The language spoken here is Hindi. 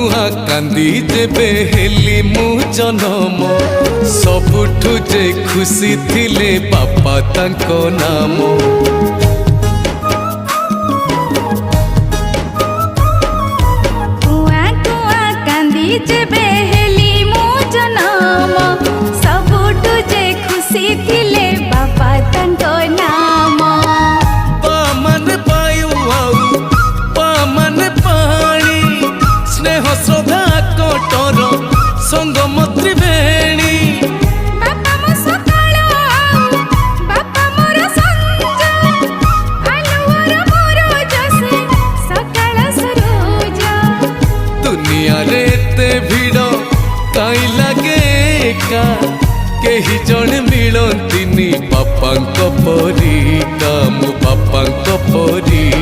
नुआ कांदी जेबे हेली मु जनम सबुठु जे खुशी थिले बापा तांको नाम। जेबे हेली मु जनम सबुठु जे खुशी थिले बापा तांको नाम। पामन पायु आउ पामन पाणी स्नेह श्रद्धा कटर संगमत्री बेणी। बापा मो सकाळ बापा मोर संज आलुवर मोर जसे सकाळ सरोज। दुनिया रे ते भिड़ काई लगे का केही जण मिलंतिनी बापांक परिका।